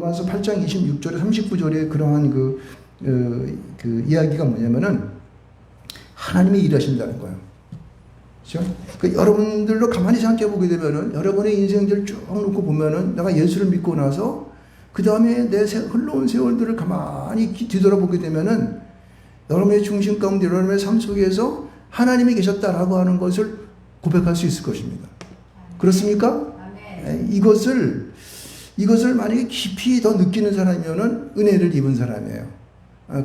로마서 8장 26절에 39절에 그러한 그 이야기가 뭐냐면은 하나님이 일하신다는 거예요. 그렇죠? 그 여러분들도 가만히 생각해 보게 되면은 여러분의 인생들 쭉 놓고 보면은 내가 예수를 믿고 나서 그 다음에 내 흘러온 세월들을 가만히 뒤돌아보게 되면은 여러분의 중심 가운데 여러분의 삶 속에서 하나님이 계셨다라고 하는 것을 고백할 수 있을 것입니다. 그렇습니까? 이것을 만약에 깊이 더 느끼는 사람이면은 은혜를 입은 사람이에요.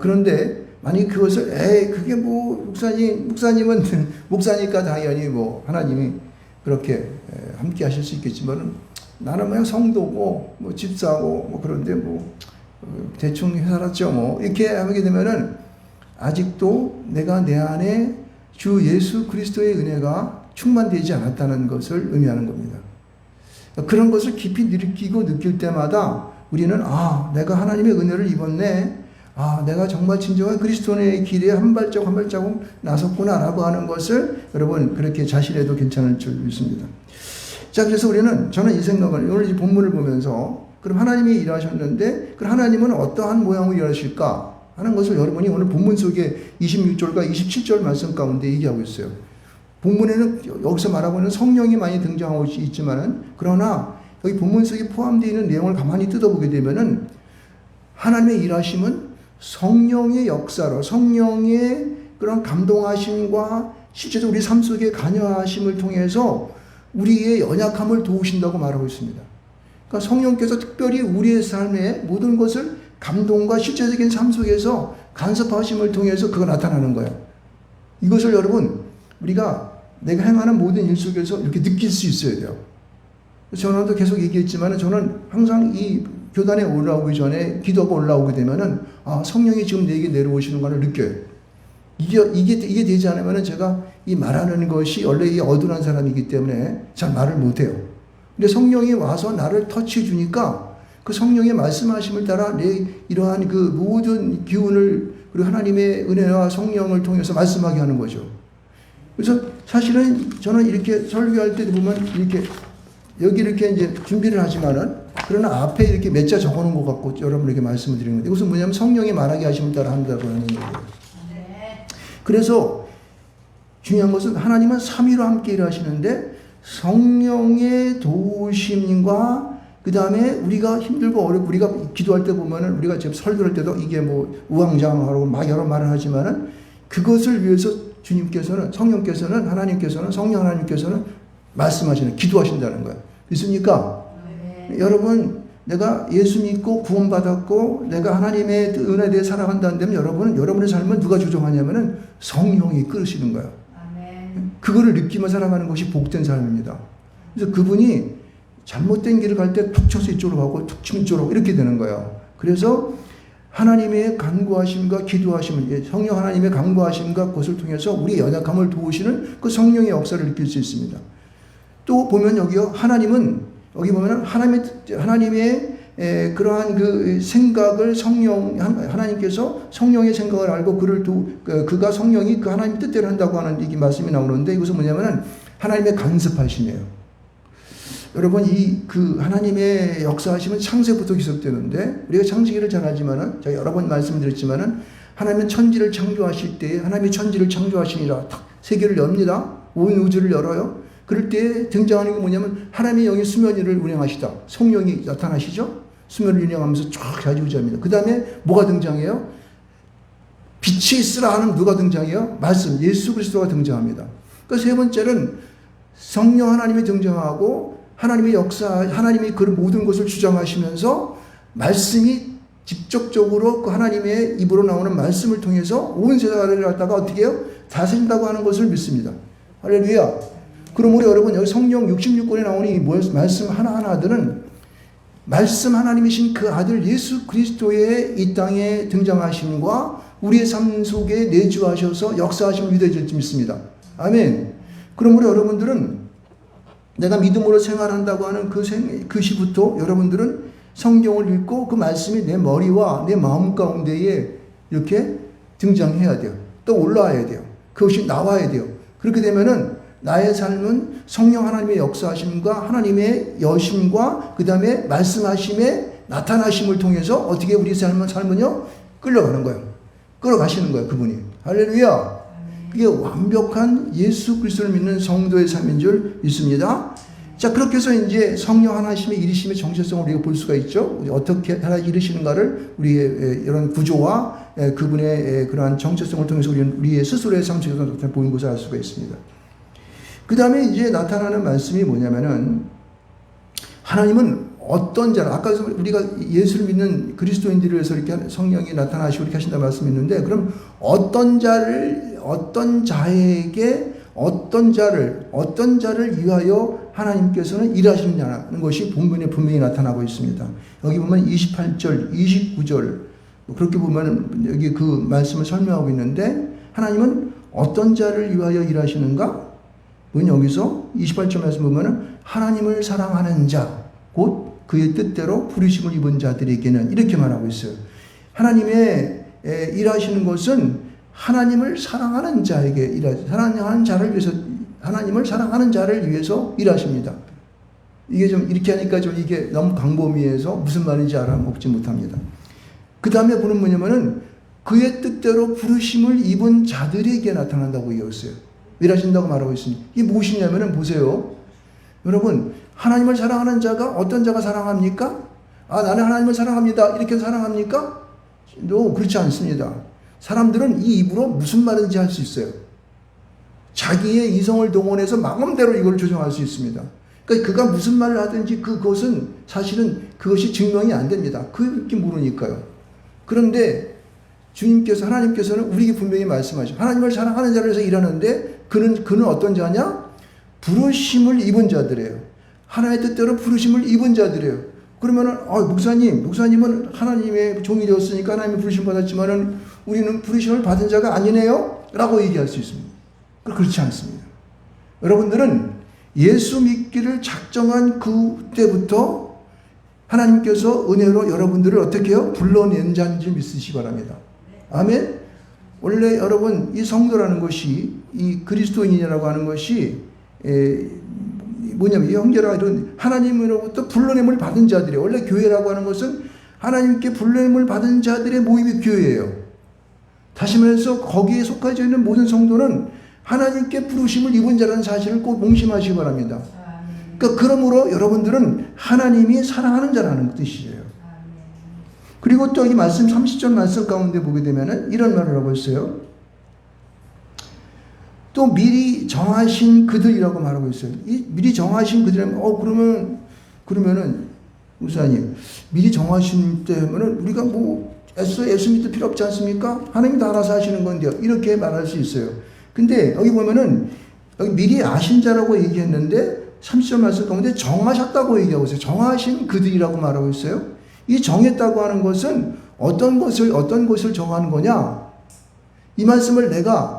그런데 만약에 그것을 그게 뭐 목사님은 목사니까 당연히 뭐 하나님이 그렇게 함께 하실 수 있겠지만은 나는 그냥 성도고 뭐 집사고 뭐 그런데 뭐 대충 살았죠 뭐 이렇게 하게 되면은 아직도 내가 내 안에 주 예수 그리스도의 은혜가 충만되지 않았다는 것을 의미하는 겁니다. 그런 것을 깊이 느끼고 느낄 때마다 우리는 내가 하나님의 은혜를 입었네. 내가 정말 진정한 그리스도의 길에 한 발자국 한 발자국 나섰구나라고 하는 것을 여러분 그렇게 자신해도 괜찮을 줄 믿습니다. 자, 그래서 저는 이 생각을 오늘 이 본문을 보면서 그럼 하나님이 일하셨는데 그럼 하나님은 어떠한 모양으로 일하실까 하는 것을 여러분이 오늘 본문 속에 26절과 27절 말씀 가운데 얘기하고 있어요. 본문에는 여기서 말하고 있는 성령이 많이 등장하고 있지만은 그러나 여기 본문 속에 포함되어 있는 내용을 가만히 뜯어보게 되면은 하나님의 일하심은 성령의 역사로 성령의 그런 감동하심과 실제로 우리 삶 속에 관여하심을 통해서 우리의 연약함을 도우신다고 말하고 있습니다. 그러니까 성령께서 특별히 우리의 삶의 모든 것을 감동과 실제적인 삶 속에서 간섭하심을 통해서 그가 나타나는 거예요. 이것을 여러분 우리가 내가 행하는 모든 일 속에서 이렇게 느낄 수 있어야 돼요. 저는 계속 얘기했지만 저는 항상 이 교단에 올라오기 전에 기도가 올라오게 되면은 성령이 지금 내게 내려오시는 것을 느껴요. 이게 되지 않으면 제가 이 말하는 것이 원래 이 어둔한 사람이기 때문에 잘 말을 못해요. 근데 성령이 와서 나를 터치해 주니까 그 성령의 말씀하심을 따라 내 이러한 그 모든 기운을 그리고 하나님의 은혜와 성령을 통해서 말씀하게 하는 거죠. 그래서 사실은 저는 이렇게 설교할 때 보면 이렇게 여기 이렇게 이제 준비를 하지만은 그러나 앞에 이렇게 몇 자 적어 놓은 것 같고 여러분에게 말씀을 드리는 건데 이것은 뭐냐면 성령이 말하게 하심을 따라 한다고 하는 얘기예요. 그래서 중요한 것은 하나님은 삼위로 함께 일하시는데 성령의 도우심과 그 다음에 우리가 힘들고 어렵고 우리가 기도할 때 보면은 우리가 지금 설교할 때도 이게 뭐 우왕좌왕하고 막 여러 말을 하지만은 그것을 위해서 주님께서는 성령께서는 하나님께서는 성령 하나님께서는 말씀하시는 기도하신다는 거예요. 믿습니까? 여러분 내가 예수 믿고 구원받았고 내가 하나님의 은혜에 대해 살아간다는 데면 여러분의 삶은 누가 조정하냐면은 성령이 끌으시는 거예요. 그거를 느끼며 살아가는 것이 복된 삶입니다. 그래서 그분이 잘못된 길을 갈 때 툭 쳐서 이쪽으로 가고 툭 치면 이쪽으로 이렇게 되는 거예요. 그래서 하나님의 간구하심과 기도하심을 성령 하나님의 간구하심과 그것을 통해서 우리의 연약함을 도우시는 그 성령의 역사를 느낄 수 있습니다. 또 보면 여기요 여기 보면은 하나님의 그러한 그 생각을 하나님께서 성령의 생각을 알고 그가 성령이 그 하나님 뜻대로 한다고 하는 이 말씀이 나오는데 이것은 뭐냐면은 하나님의 간섭하심이에요. 여러분 그 하나님의 역사하심은 창세부터 기록되는데 우리가 창세기를 잘 알지만은 제가 여러 번 말씀드렸지만은 하나님은 천지를 창조하실 때 하나님이 천지를 창조하시니라 세계를 엽니다. 온 우주를 열어요. 그럴 때 등장하는 게 뭐냐면 하나님의 영이 수면 위를 운행하시다. 성령이 나타나시죠. 수면을 운행하면서 쫙 좌지우지합니다. 그 다음에 뭐가 등장해요? 빛이 있으라 하는 누가 등장해요? 말씀 예수 그리스도가 등장합니다. 그러니까 세 번째는 성령 하나님이 등장하고 하나님의 역사 하나님이 그 모든 것을 주장하시면서 말씀이 직접적으로 그 하나님의 입으로 나오는 말씀을 통해서 온 세상을 갖다가 어떻게 해요? 다스린다고 하는 것을 믿습니다. 할렐루야. 그러므로 여러분 여기 성령 66권에 나오는 이 말씀 하나하나들은 말씀 하나님이신 그 아들 예수 그리스도의 이 땅에 등장하심과 우리의 삶 속에 내주하셔서 역사하심을 믿어질 줄 믿습니다. 아멘. 그러므로 여러분들은 내가 믿음으로 생활한다고 하는 그 시부터 여러분들은 성경을 읽고 그 말씀이 내 머리와 내 마음 가운데에 이렇게 등장해야 돼요. 또 올라와야 돼요. 그것이 나와야 돼요. 그렇게 되면은 나의 삶은 성령 하나님의 역사하심과 하나님의 여심과 그 다음에 말씀하심에 나타나심을 통해서 어떻게 우리 삶은요? 끌려가는 거예요. 끌어가시는 거예요. 그분이. 할렐루야. 그게 완벽한 예수 그리스도를 믿는 성도의 삶인 줄 믿습니다. 자, 그렇게 해서 이제 성령 하나님의 일이심의 정체성을 우리가 볼 수가 있죠. 어떻게 하나님 이르시는가를 우리의 이런 구조와 그분의 그러한 정체성을 통해서 우리의 스스로의 삶 속에서 보인 것을 알 수가 있습니다. 그 다음에 이제 나타나는 말씀이 뭐냐면은 하나님은 어떤 자를, 아까 우리가 예수를 믿는 그리스도인들을 위해서 이렇게 성령이 나타나시고 이렇게 하신다는 말씀이 있는데, 그럼 어떤 자를 위하여 하나님께서는 일하시느냐는 것이 본문에 분명히 나타나고 있습니다. 여기 보면 28절, 29절, 그렇게 보면 여기 그 말씀을 설명하고 있는데, 하나님은 어떤 자를 위하여 일하시는가? 그건 여기서 28절 말씀 보면은 하나님을 사랑하는 자, 곧 그의 뜻대로 부르심을 입은 자들에게는, 이렇게 말하고 있어요. 하나님의 일하시는 것은 하나님을 사랑하는 자에게 사랑하는 자를 위해서, 하나님을 사랑하는 자를 위해서 일하십니다. 이게 좀 이렇게 하니까 좀 이게 너무 광범위해서 무슨 말인지 알아먹지 못합니다. 그 다음에 보는 뭐냐면은 그의 뜻대로 부르심을 입은 자들에게 나타난다고 얘기했어요. 일하신다고 말하고 있습니다. 이게 무엇이냐면은 보세요. 여러분, 하나님을 사랑하는 자가 어떤 자가 사랑합니까? 아, 나는 하나님을 사랑합니다. 이렇게 사랑합니까? 그렇지 않습니다. 사람들은 이 입으로 무슨 말인지 할 수 있어요. 자기의 이성을 동원해서 마음대로 이걸 조정할 수 있습니다. 그러니까 그가 무슨 말을 하든지 그것은 사실은 그것이 증명이 안 됩니다. 그렇게 모르니까요. 그런데 하나님께서는 우리에게 분명히 말씀하시죠. 하나님을 사랑하는 자를 위해서 일하는데 그는 어떤 자냐? 부르심을 입은 자들이에요. 하나님의 뜻대로 부르심을 입은 자들이에요. 그러면은 목사님은 하나님의 종이 되었으니까 하나님의 부르심을 받았지만은 우리는 부르심을 받은 자가 아니네요? 라고 얘기할 수 있습니다. 그렇지 않습니다. 여러분들은 예수 믿기를 작정한 그때부터 하나님께서 은혜로 여러분들을 어떻게 해요? 불러낸 자인 줄 믿으시기 바랍니다. 아멘? 원래 여러분, 이 성도라는 것이, 이 그리스도인이라고 하는 것이 뭐냐면, 이 형제라 이런 하나님으로부터 불러냄을 받은 자들이에요. 원래 교회라고 하는 것은 하나님께 불러냄을 받은 자들의 모임이 교회예요. 다시 말해서 거기에 속하여 있는 모든 성도는 하나님께 부르심을 입은 자라는 사실을 꼭 몽심하시기 바랍니다. 그러니까 그러므로 여러분들은 하나님이 사랑하는 자라는 뜻이에요. 그리고 또 여기 말씀 30절 말씀 가운데 보게 되면은 이런 말을 하고 있어요. 또 미리 정하신 그들이라고 말하고 있어요. 이 미리 정하신 그들이라면 그러면은 목사님, 미리 정하신 때면은 우리가 애써 믿을 필요 없지 않습니까? 하나님이 다 알아서 하시는 건데요. 이렇게 말할 수 있어요. 근데 여기 보면은 여기 미리 아신 자라고 얘기했는데 30절 말씀 가운데 정하셨다고 얘기하고 있어요. 정하신 그들이라고 말하고 있어요. 이 정했다고 하는 것은 어떤 것을 정하는 거냐? 이 말씀을 내가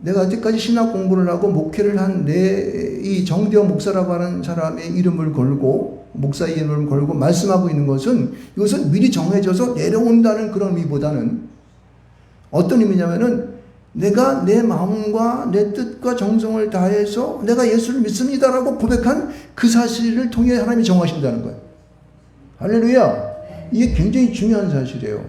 여태까지 신학 공부를 하고 목회를 한 이 정대원 목사라고 하는 사람의 이름을 걸고, 목사의 이름을 걸고 말씀하고 있는 것은, 이것은 미리 정해져서 내려온다는 그런 의미보다는 어떤 의미냐면은 내가 내 마음과 내 뜻과 정성을 다해서 내가 예수를 믿습니다라고 고백한 그 사실을 통해 하나님이 정하신다는 거예요. 할렐루야. 이게 굉장히 중요한 사실이에요.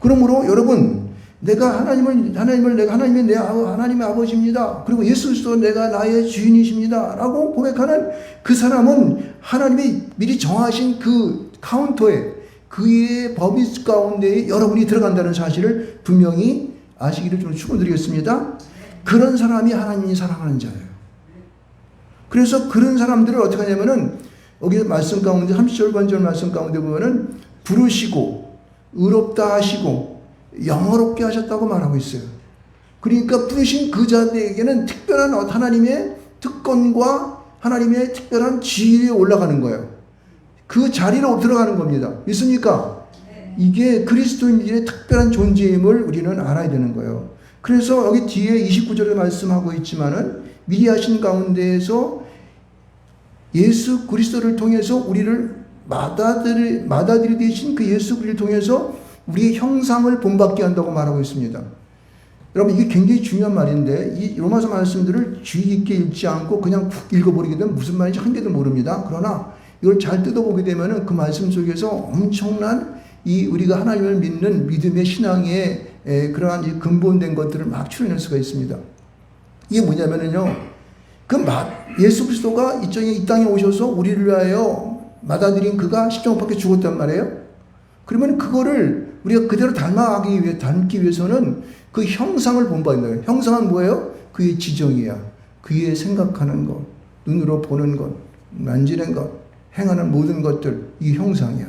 그러므로 여러분, 내가 하나님의 하나님의 아버지입니다. 그리고 예수 그리스도 내가 나의 주인이십니다. 라고 고백하는 그 사람은 하나님이 미리 정하신 그 카운터에, 그의 법이 가운데에 여러분이 들어간다는 사실을 분명히 아시기를 좀 축원드리겠습니다. 그런 사람이 하나님이 사랑하는 자예요. 그래서 그런 사람들을 어떻게 하냐면은 여기 말씀 가운데 30절 반절 말씀 가운데 보면은 부르시고 의롭다 하시고 영어롭게 하셨다고 말하고 있어요. 그러니까 부르신 그 자들에게는 특별한 하나님의 특권과 하나님의 특별한 지위에 올라가는 거예요. 그 자리로 들어가는 겁니다. 믿습니까? 이게 그리스도인들의 특별한 존재임을 우리는 알아야 되는 거예요. 그래서 여기 뒤에 29절에 말씀하고 있지만은 미리 하신 가운데에서 예수 그리스도를 통해서 우리를 맏아들이 되신 그 예수 그리스도를 통해서 우리의 형상을 본받게 한다고 말하고 있습니다. 여러분, 이게 굉장히 중요한 말인데 이 로마서 말씀들을 주의 깊게 읽지 않고 그냥 푹 읽어버리게 되면 무슨 말인지 한 개도 모릅니다. 그러나 이걸 잘 뜯어보게 되면은 그 말씀 속에서 엄청난 이 우리가 하나님을 믿는 믿음의 신앙의 그러한 이 근본된 것들을 막 추려낼 수가 있습니다. 이게 뭐냐면은요, 예수 그리스도가 이 땅에 오셔서 우리를 위하여 받아들인 그가 십자가 못 박혀 죽었단 말이에요. 그러면 그거를 우리가 그대로 닮기 위해서는 그 형상을 본받는 거예요. 형상은 뭐예요? 그의 지정이야. 그의 생각하는 것, 눈으로 보는 것, 만지는 것, 행하는 모든 것들, 이게 형상이야.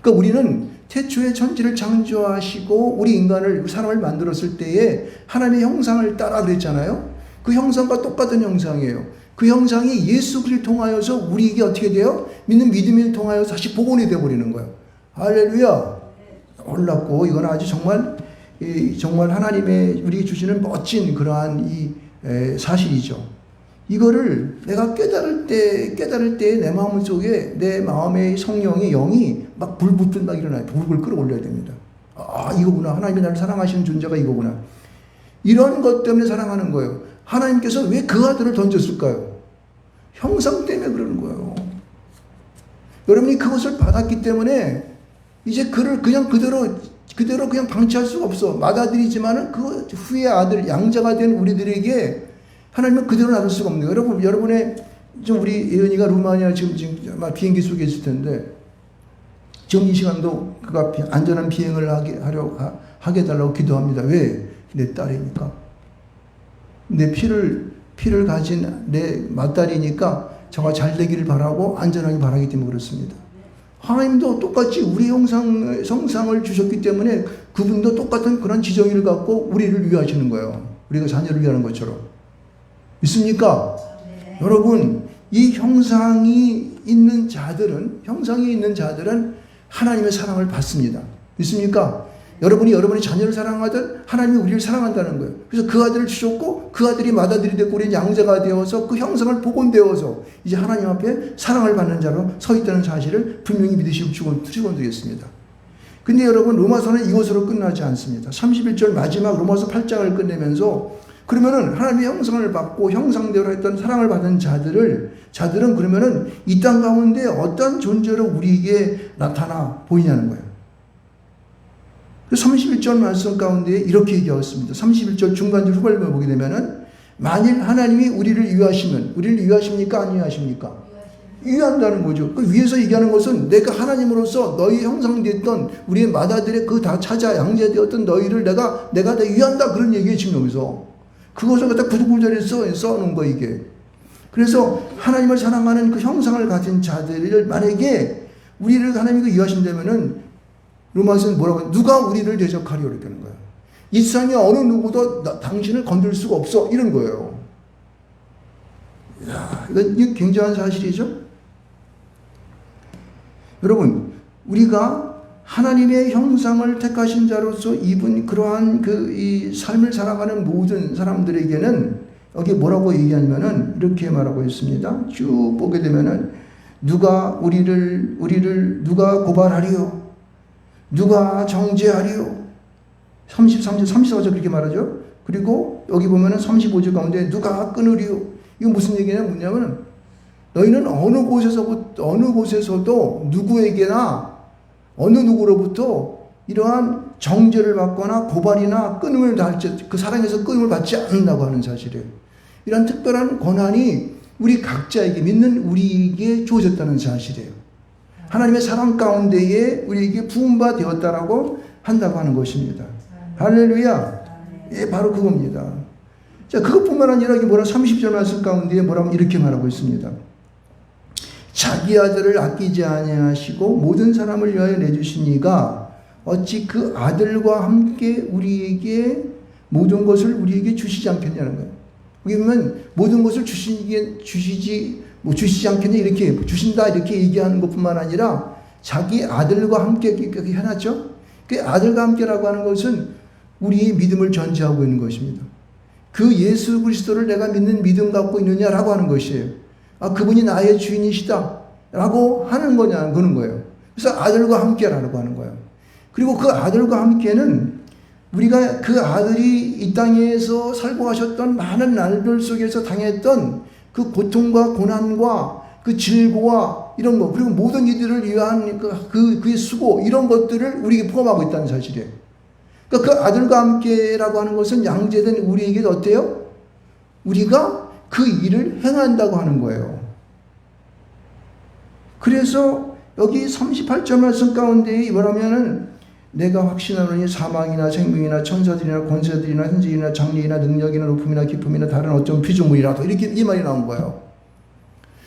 그러니까 우리는 태초에 천지를 창조하시고 우리 인간을, 사람을 만들었을 때에 하나님의 형상을 따라 그랬잖아요. 그 형상과 똑같은 형상이에요. 그 형상이 예수 그리스도를 통하여서 우리에게 어떻게 돼요? 믿는 믿음을 통하여 다시 복원이 되어버리는 거예요. 할렐루야. 놀랍고 이건 아주 정말 하나님의 우리에게 주시는 멋진 그러한 이 사실이죠. 이거를 내가 깨달을 때 내 마음 속에 내 마음의 성령의 영이 막 불붙듯 막 일어나요. 불을 끌어올려야 됩니다. 아, 이거구나. 하나님이 나를 사랑하시는 존재가 이거구나. 이런 것 때문에 사랑하는 거예요. 하나님께서 왜 그 아들을 던졌을까요? 형상 때문에 그러는 거예요. 여러분이 그것을 받았기 때문에 이제 그를 그냥 그대로 그냥 방치할 수가 없어. 맏아들이지만은 그 후의 아들, 양자가 된 우리들에게 하나님은 그대로 놔둘 수가 없는 거예요. 여러분의, 우리 예은이가 루마니아 지금 비행기 속에 있을 텐데, 지금 이 시간도 그가 안전한 비행을 하게 해달라고 기도합니다. 왜? 내 딸이니까. 내 피를 가진 내 맏딸이니까 저가 잘 되기를 바라고 안전하게 바라기 때문에 그렇습니다. 하나님도 똑같이 우리 성상을 주셨기 때문에 그분도 똑같은 그런 지정의를 갖고 우리를 위하시는 거예요. 우리가 자녀를 위하는 것처럼. 믿습니까? 네. 여러분, 이 형상이 있는 자들은 하나님의 사랑을 받습니다. 믿습니까? 여러분이 여러분의 자녀를 사랑하듯 하나님이 우리를 사랑한다는 거예요. 그래서 그 아들을 주셨고 그 아들이 맏아들이 되고 우리는 양자가 되어서 그 형상을 복원되어서 이제 하나님 앞에 사랑을 받는 자로 서 있다는 사실을 분명히 믿으시고 축원드리겠습니다. 근데 여러분, 로마서는 이것으로 끝나지 않습니다. 31절 마지막 로마서 8장을 끝내면서 그러면은 하나님의 형상을 받고 형상대로 했던 사랑을 받은 자들은 그러면은 이 땅 가운데 어떤 존재로 우리에게 나타나 보이냐는 거예요. 31절 말씀 가운데 이렇게 얘기하였습니다. 31절 중간절 후반부를 보게 되면은 만일 하나님이 우리를 위하시면, 우리를 위하십니까? 안 위하십니까? 위한다는 거죠. 그 위에서 얘기하는 것은 내가 하나님으로서 너희 형상됐던 우리의 맏아들의 그 다 찾아 양자되었던 너희를 내가 다 위한다, 그런 얘기예요. 지금 여기서 그것을 갖다 구절에 써놓은 거 이게. 그래서 하나님을 사랑하는 그 형상을 가진 자들을 만약에 우리를 하나님이 위하신다면은 로마서는 뭐라고, 누가 우리를 대적하리요? 이렇게 하는 거예요. 이 세상에 어느 누구도 당신을 건들 수가 없어, 이런 거예요. 이야, 이건 굉장한 사실이죠. 여러분, 우리가 하나님의 형상을 택하신 자로서 그러한 이 삶을 살아가는 모든 사람들에게는 여기 뭐라고 얘기하냐면은 이렇게 말하고 있습니다. 쭉 보게 되면은 누가 누가 고발하리요? 누가 정죄하리요? 33절, 34절 그렇게 말하죠. 그리고 여기 보면은 35절 가운데 누가 끊으리요? 이거 무슨 얘기냐면 너희는 어느 곳에서도 누구에게나 어느 누구로부터 이러한 정죄를 받거나 고발이나 끊음을 그 사랑에서 끊음을 받지 않는다고 하는 사실이에요. 이런 특별한 권한이 우리 각자에게, 믿는 우리에게 주어졌다는 사실이에요. 하나님의 사랑 가운데에 우리에게 부음바 되었다라고 한다고 하는 것입니다. 할렐루야. 예, 바로 그겁니다. 자, 그것뿐만 아니라 30절 말씀 가운데 뭐라고 이렇게 말하고 있습니다. 자기 아들을 아끼지 아니하시고 모든 사람을 위하여 내주신 이가 어찌 그 아들과 함께 우리에게 모든 것을 우리에게 주시지 않겠냐는 거예요. 여기 보면 모든 것을 주시지 않겠냐, 이렇게 주신다 이렇게 얘기하는 것뿐만 아니라 자기 아들과 함께 이렇게 해놨죠. 그 아들과 함께라고 하는 것은 우리의 믿음을 전제하고 있는 것입니다. 그 예수 그리스도를 내가 믿는 믿음 갖고 있느냐라고 하는 것이에요. 아, 그분이 나의 주인이시다 라고 하는 그런 거예요. 그래서 아들과 함께라고 하는 거예요. 그리고 그 아들과 함께는 우리가 그 아들이 이 땅에서 살고 가셨던 많은 날들 속에서 당했던 그 고통과 고난과 그 질고와 이런 거, 그리고 모든 이들을 위한 그의 수고, 이런 것들을 우리에게 포함하고 있다는 사실이에요. 그러니까 그 아들과 함께라고 하는 것은 양제된 우리에게 어때요? 우리가 그 일을 행한다고 하는 거예요. 그래서 여기 38절 말씀 가운데 뭐라면은 내가 확신하노니 사망이나 생명이나 천사들이나 권세들이나 현직이나 장래이나 능력이나 높음이나 깊음이나 다른 어떤 피조물이라도 이렇게 이 말이 나온 거예요.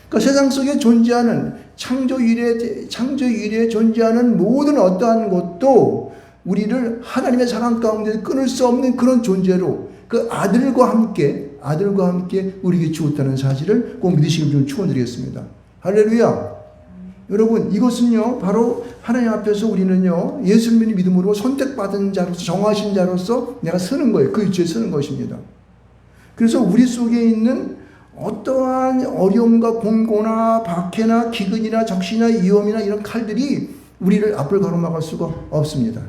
그러니까 세상 속에 존재하는 창조 이래에 존재하는 모든 어떠한 것도 우리를 하나님의 사랑 가운데 끊을 수 없는 그런 존재로 그 아들과 함께 우리에게 주었다는 사실을 꼭 믿으시길 좀 축원드리겠습니다. 할렐루야. 여러분, 이것은요 바로 하나님 앞에서 우리는요 예수님의 믿음으로 선택받은 자로서, 정하신 자로서 내가 서는 거예요. 그 위치에 서는 것입니다. 그래서 우리 속에 있는 어떠한 어려움과 공고나 박해나 기근이나 적시나 위험이나 이런 칼들이 우리를 앞을 가로막을 수가 없습니다.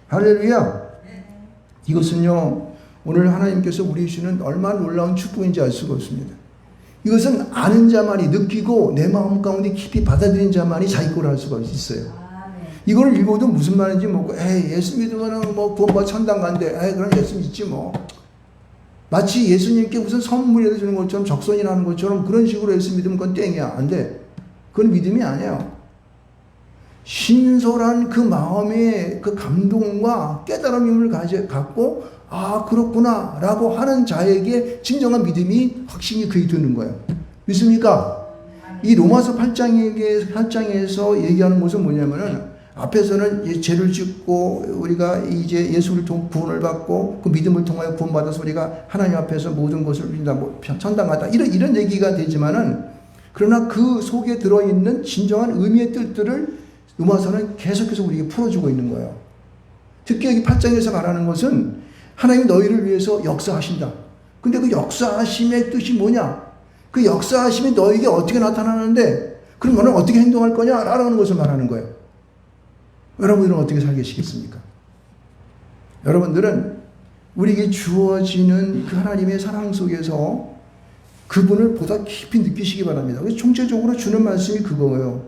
할렐루야. 이것은요 오늘 하나님께서 우리 주시는 얼마나 놀라운 축복인지 알 수가 없습니다. 이것은 아는 자만이, 느끼고 내 마음 가운데 깊이 받아들인 자만이 자기 거로 할 수가 있어요. 이걸 읽어도 무슨 말인지 모르고 예수 믿으면 뭐 구원받아 천당 간대. 그럼 예수 믿지 뭐. 마치 예수님께 무슨 선물이라도 주는 것처럼, 적선이라는 것처럼 그런 식으로 예수 믿으면 그건 땡이야. 안 돼. 그건 믿음이 아니에요. 신설한 그 마음의 그 감동과 깨달음을 갖고 그렇구나 라고 하는 자에게 진정한 믿음이, 확신이 그에 드는 거예요. 믿습니까? 이 로마서 8장에서 얘기하는 것은 뭐냐면은 앞에서는 죄를 짓고 우리가 이제 예수를 통해 구원을 받고 그 믿음을 통하여 구원받아서 우리가 하나님 앞에서 모든 것을 누린다, 천당 갔다, 이런 얘기가 되지만은, 그러나 그 속에 들어있는 진정한 의미의 뜻들을 로마서는 계속해서 우리에게 풀어주고 있는 거예요. 특히 여기 8장에서 말하는 것은 하나님이 너희를 위해서 역사하신다. 근데 그 역사하심의 뜻이 뭐냐? 그 역사하심이 너에게 어떻게 나타나는데, 그럼 너는 어떻게 행동할 거냐? 라는 것을 말하는 거예요. 여러분들은 어떻게 살겠습니까? 여러분들은 우리에게 주어지는 그 하나님의 사랑 속에서 그분을 보다 깊이 느끼시기 바랍니다. 그래서 총체적으로 주는 말씀이 그거예요.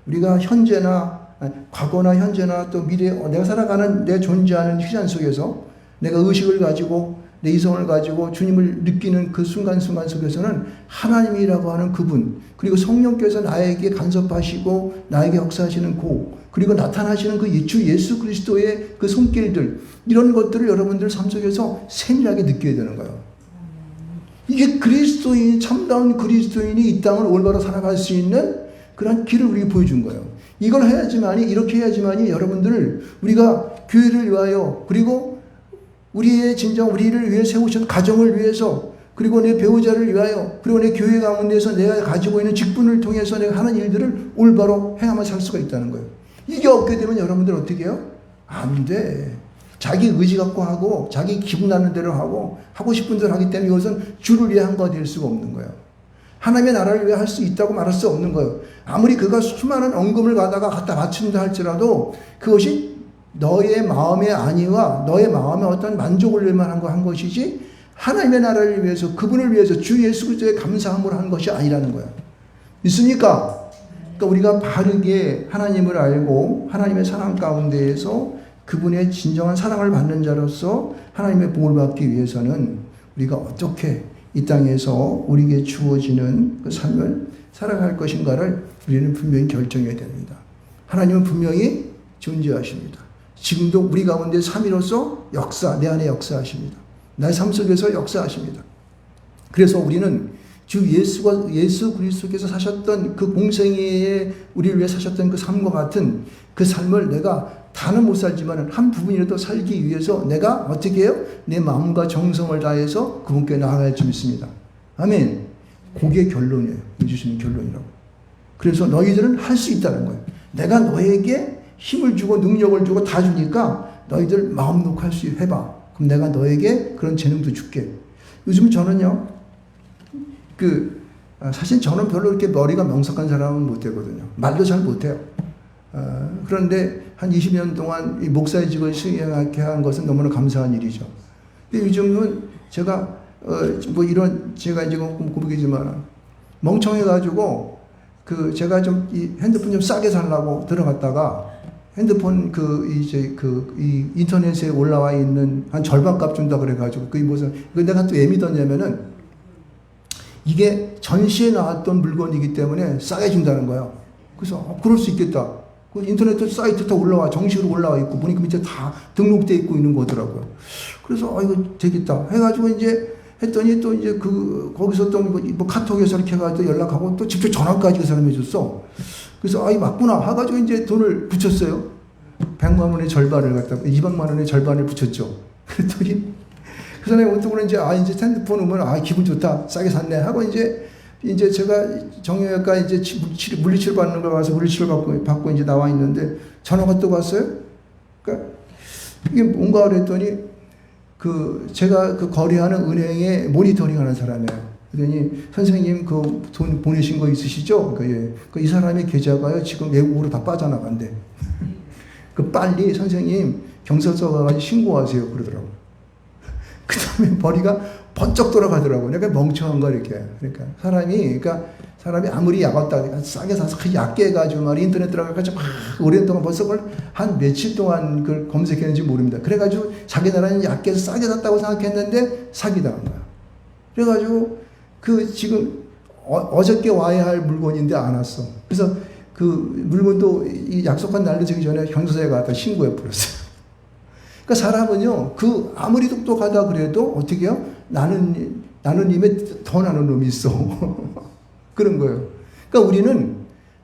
우리가 과거나 현재나 또 미래, 내가 살아가는 내 존재하는 시간 속에서 내가 의식을 가지고 내 이성을 가지고 주님을 느끼는 그 순간순간 속에서는 하나님이라고 하는 그분, 그리고 성령께서 나에게 간섭하시고 나에게 역사하시는 그리고 나타나시는 그 주 예수 그리스도의 그 손길들, 이런 것들을 여러분들 삶 속에서 세밀하게 느껴야 되는 거예요. 이게 참다운 그리스도인이 이 땅을 올바로 살아갈 수 있는 그런 길을 우리에게 보여준 거예요. 이렇게 해야지만이 여러분들을, 우리가 교회를 위하여, 그리고 우리를 위해 세우신 가정을 위해서, 그리고 내 배우자를 위하여, 그리고 내 교회 가운데서 내가 가지고 있는 직분을 통해서 내가 하는 일들을 올바로 행하며 살 수가 있다는 거예요. 이게 없게 되면 여러분들 어떻게 해요? 안 돼. 자기 의지 갖고 하고, 자기 기분 나는 대로 하고 싶은 대로 하기 때문에 이것은 주를 위해 한 거 될 수가 없는 거예요. 하나님의 나라를 위해 할 수 있다고 말할 수 없는 거예요. 아무리 그가 수많은 언금을 갖다 바친다 할지라도 그것이 너의 마음의 안위와 너의 마음의 어떤 만족을 위해만 한 것이지, 하나님의 나라를 위해서, 그분을 위해서 주 예수 그리스도의 감사함으로 한 것이 아니라는 거예요. 믿습니까? 그러니까 우리가 바르게 하나님을 알고 하나님의 사랑 가운데에서 그분의 진정한 사랑을 받는 자로서 하나님의 복을 받기 위해서는 우리가 어떻게 이 땅에서 우리에게 주어지는 그 삶을 살아갈 것인가를 우리는 분명히 결정해야 됩니다. 하나님은 분명히 존재하십니다. 지금도 우리 가운데 삼위로서 내 안에 역사하십니다. 나의 삶 속에서 역사하십니다. 그래서 우리는 주 예수 그리스도께서 사셨던 그 공생애에 우리를 위해 사셨던 그 삶과 같은 그 삶을 내가 다는 못 살지만 한 부분이라도 살기 위해서 내가 어떻게 해요? 내 마음과 정성을 다해서 그분께 나아갈 줄 믿습니다. 아멘. 그게 결론이에요. 주시는 결론이라고. 그래서 너희들은 할 수 있다는 거예요. 내가 너에게 힘을 주고 능력을 주고 다 주니까 너희들 마음 놓고 할 수 해봐. 그럼 내가 너에게 그런 재능도 줄게. 요즘 저는요, 사실 저는 별로 이렇게 머리가 명석한 사람은 못 되거든요. 말도 잘 못해요. 그런데 한 20년 동안 이 목사의 직을 수행하게 한 것은 너무나 감사한 일이죠. 근데 요즘은 제가 제가 이제 고백이지만 멍청해가지고 제가 좀 이 핸드폰 좀 싸게 살라고 들어갔다가 핸드폰 이 인터넷에 올라와 있는 한 절반 값 준다 그래가지고 그게 무슨 내가 또 왜 믿었냐면은 이게 전시에 나왔던 물건이기 때문에 싸게 준다는 거야. 그래서 그럴 수 있겠다. 그 인터넷 사이트 다 올라와 정식으로 올라와 있고 보니까 밑에 다 등록돼 있고 있는 거더라고요. 그래서 이거 되겠다 해가지고 이제 했더니 또 이제 거기서 또 뭐 카톡에서 이렇게 해가지고 연락하고 또 직접 전화까지 그 사람이 해줬어. 그래서 이거 맞구나 해가지고 이제 돈을 붙였어요. 100만 원의 절반을 갖다 200만 원의 절반을 붙였죠. 그랬더니 그 사람이 어떻게 그런지 이제 핸드폰 오면 기분 좋다 싸게 샀네 하고 이제 제가 정형외과 이제 물리치료 받는 걸 와서 물리치료 받고 이제 나와 있는데 전화가 또 왔어요. 그러니까 이게 뭔가 그랬더니 제가 거래하는 은행에 모니터링하는 사람이에요. 그러더니 선생님 돈 보내신 거 있으시죠? 이 사람의 계좌가요 지금 외국으로 다 빠져나간대. 빨리 선생님 경찰서 가가지고 신고하세요 그러더라고. 그 다음에 머리가 번쩍 돌아가더라고. 그러니까 멍청한 거 이렇게. 그러니까 사람이 아무리 약었다 싸게 사서 얕게 해가지고 말이 인터넷 들어가가지고 막 오랜 동안 벌써 그걸 한 며칠 동안 그걸 검색했는지 모릅니다. 그래가지고 자기 나라는 얕게 해서 싸게 샀다고 생각했는데 사기당한 거야. 그래가지고 지금 어저께 와야 할 물건인데 안 왔어. 그래서 물건도 이 약속한 날로 되기 전에 경찰서에 가서 신고해 버렸어요. 그러니까 사람은요, 아무리 똑똑하다 그래도 어떻게 해요? 나는 님에 더 나는 놈이 있어. 그런 거예요. 그러니까 우리는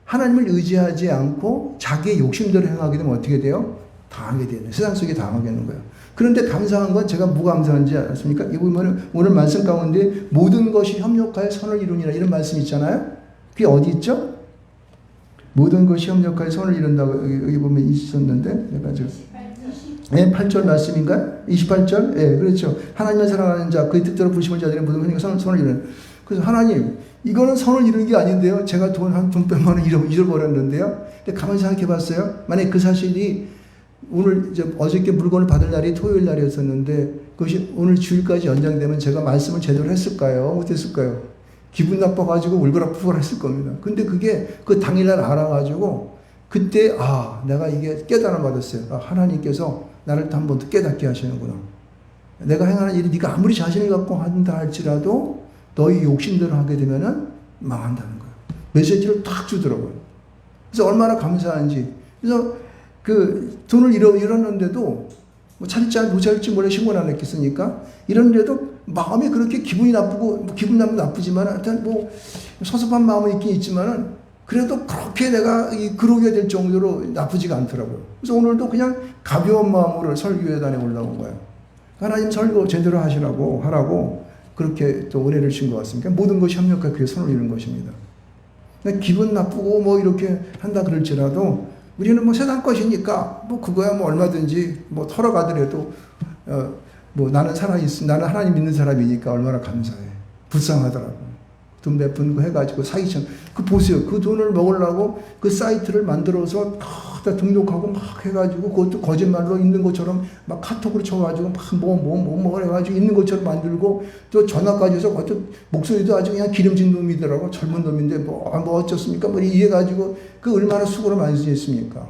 하나님을 의지하지 않고 자기의 욕심대로 행하게 되면 어떻게 돼요? 당하게 되는, 세상 속에 당하게 되는 거예요. 그런데 감사한 건 제가 뭐가 감사한지 아십니까? 이 보면 오늘 말씀 가운데 모든 것이 협력하여 선을 이루니라 이런 말씀 있잖아요. 그게 어디 있죠? 모든 것이 협력하여 선을 이룬다고 여기 보면 있었는데 내가 네, 8절 말씀인가요? 28절? 예, 그렇죠. 하나님을 사랑하는 자, 그의 뜻대로 부르심을 자들은 모든 것이 선을 이루는. 그래서 하나님, 이거는 선을 이루는 게 아닌데요. 제가 돈 100만 원 잃어버렸는데요. 근데 가만히 생각해 봤어요. 만약에 그 사실이 어저께 물건을 받을 날이 토요일 날이었었는데 그것이 오늘 주일까지 연장되면 제가 말씀을 제대로 했을까요? 못했을까요? 기분 나빠가지고 울거락부거락 했을 겁니다. 근데 그게 그 당일날 알아가지고 그때 내가 이게 깨달음 받았어요. 하나님께서 나를 한 번 더 깨닫게 하시는구나. 내가 행하는 일이 네가 아무리 자신을 갖고 한다 할지라도 너희 욕심대로 하게 되면은 망한다는 거예요. 메시지를 탁 주더라고요. 그래서 얼마나 감사한지. 그래서 돈을 잃었는데도 못 찾을지 몰래 신고를 안 했겠습니까? 이런데도 마음이 그렇게 기분 나쁘면 나쁘지만 하여튼 섭섭한 마음은 있긴 있지만은 그래도 그렇게 내가 그러게 될 정도로 나쁘지가 않더라고요. 그래서 오늘도 그냥 가벼운 마음으로 설교회단에 올라온 거예요. 하나님 설교 제대로 하라고 그렇게 또 은혜를 주신 것 같습니다. 모든 것이 협력하여 그의 손을 이루는 것입니다. 기분 나쁘고 이렇게 한다 그럴지라도 우리는 세상 것이니까 그거야 얼마든지 털어가더라도 나는 나는 하나님 믿는 사람이니까 얼마나 감사해. 불쌍하더라고. 돈 베푼 거 해가지고 사기천. 보세요. 그 돈을 먹으려고 그 사이트를 만들어서 다 등록하고 막 해가지고 그것도 거짓말로 있는 것처럼 막 카톡으로 쳐가지고 막 해가지고 있는 것처럼 만들고 또 전화까지 해서 목소리도 아주 그냥 기름진 놈이더라고. 젊은 놈인데 어쩌습니까? 이래가지고 얼마나 수고를 많이 했습니까?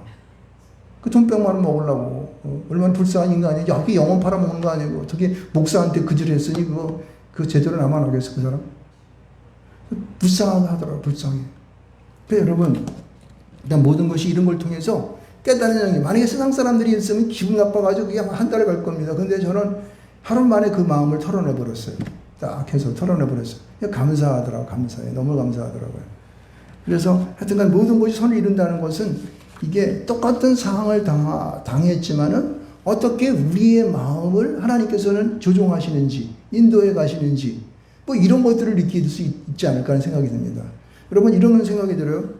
돈 100만 원 먹으려고. 얼마나 불쌍한 인간이야. 그게 영혼 팔아먹는 거 아니고 어떻게 목사한테 그질 했으니 그거 제대로 나만 하겠어 그 사람? 불쌍하더라고요. 불쌍해. 그래서 여러분 모든 것이 이런 걸 통해서 깨달은 영이 만약에 세상 사람들이 있으면 기분 나빠가지고 그냥 한 달에 갈 겁니다. 근데 저는 하루 만에 그 마음을 털어내버렸어요. 딱 해서 털어내버렸어요. 감사하더라고요. 감사해. 너무 감사하더라고요. 그래서 하여튼간 모든 것이 선을 이룬다는 것은 이게 똑같은 상황을 당했지만은 어떻게 우리의 마음을 하나님께서는 조종하시는지 인도해 가시는지 이런 것들을 느낄 수 있지 않을까 하는 생각이 듭니다. 여러분 이런 생각이 들어요.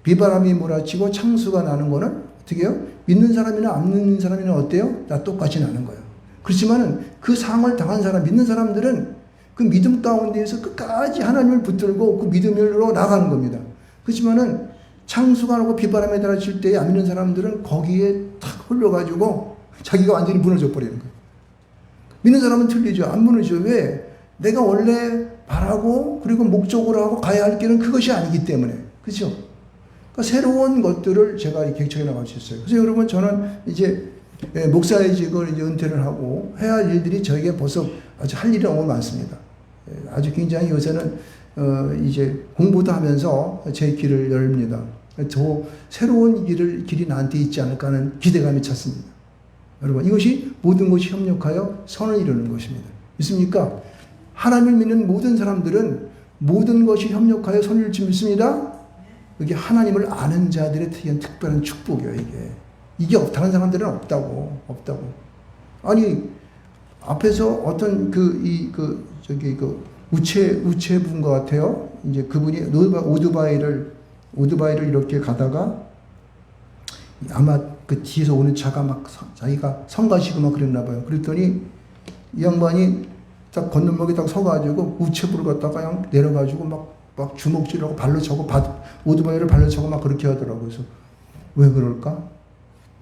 비바람이 몰아치고 창수가 나는 거는 어떻게 해요? 믿는 사람이나 안 믿는 사람이나 어때요? 다 똑같이 나는 거예요. 그렇지만은 그 상황을 당한 사람, 믿는 사람들은 그 믿음 가운데에서 끝까지 하나님을 붙들고 그 믿음으로 나가는 겁니다. 그렇지만은 창수가 나고 비바람에 달아칠 때 안 믿는 사람들은 거기에 탁 홀려가지고 자기가 완전히 무너져 버리는 거예요. 믿는 사람은 틀리죠. 안 무너져. 왜? 내가 원래 바라고 그리고 목적으로 하고 가야 할 길은 그것이 아니기 때문에. 그죠? 그러니까 새로운 것들을 제가 이렇게 개척해 나갈 수 있어요. 그래서 여러분, 저는 이제 목사의직을 이제 은퇴를 하고 해야 할 일들이 저에게 벌써 아주 할 일이 너무 많습니다. 아주 굉장히 요새는 이제 공부도 하면서 제 길을 열립니다. 저 새로운 길이 나한테 있지 않을까 하는 기대감이 찼습니다. 여러분, 이것이 모든 것이 협력하여 선을 이루는 것입니다. 믿습니까? 하나님을 믿는 모든 사람들은 모든 것이 협력하여 선을 이룰 줄 믿습니다. 이게 하나님을 아는 자들의 특별한 축복이에요, 이게. 이게 다른 사람들은 없다고. 아니, 앞에서 어떤 우체분 것 같아요. 이제 그분이 오토바이를 이렇게 가다가 아마 그 뒤에서 오는 차가 막 자기가 성가시고 막 그랬나 봐요. 그랬더니 이 양반이 딱 건너목에 딱 서가지고 우체부를 갖다가 그냥 내려가지고 막 주먹질하고 발로 차고 오토바이를 발로 차고 막 그렇게 하더라고요. 그래서 왜 그럴까?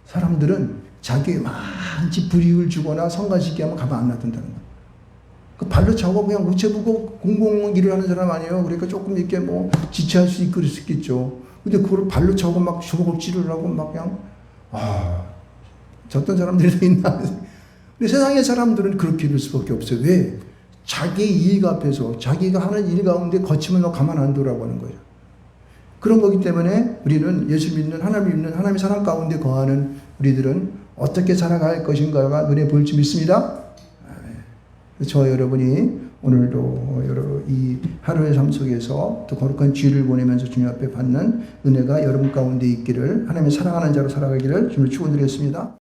사람들은 자기에게 많이 불이익을 주거나 성가시게 하면 가만 안 놔둔다는 거예요. 그 발로 차고 그냥 우체부고 공공 일을 하는 사람 아니에요. 그러니까 조금 이렇게 뭐 지체할 수 있고 그럴 수 있겠죠. 근데 그걸 발로 차고 막 주먹을 찌르려고 막 그냥, 어떤 사람들이 있나. 근데 세상의 사람들은 그렇게 이럴 수밖에 없어요. 왜? 자기의 이익 앞에서 자기가 하는 일 가운데 거치면 너 가만 안 두라고 하는 거예요. 그런 거기 때문에 우리는 예수 믿는 하나님의 사랑 가운데 거하는 우리들은 어떻게 살아갈 것인가가 눈에 보일 줄 믿습니다. 저와 여러분이 오늘도 이 하루의 삶 속에서 또 거룩한 주일을 보내면서 주님 앞에 받는 은혜가 여러분 가운데 있기를, 하나님의 사랑하는 자로 살아가기를 주님을 축원드리겠습니다.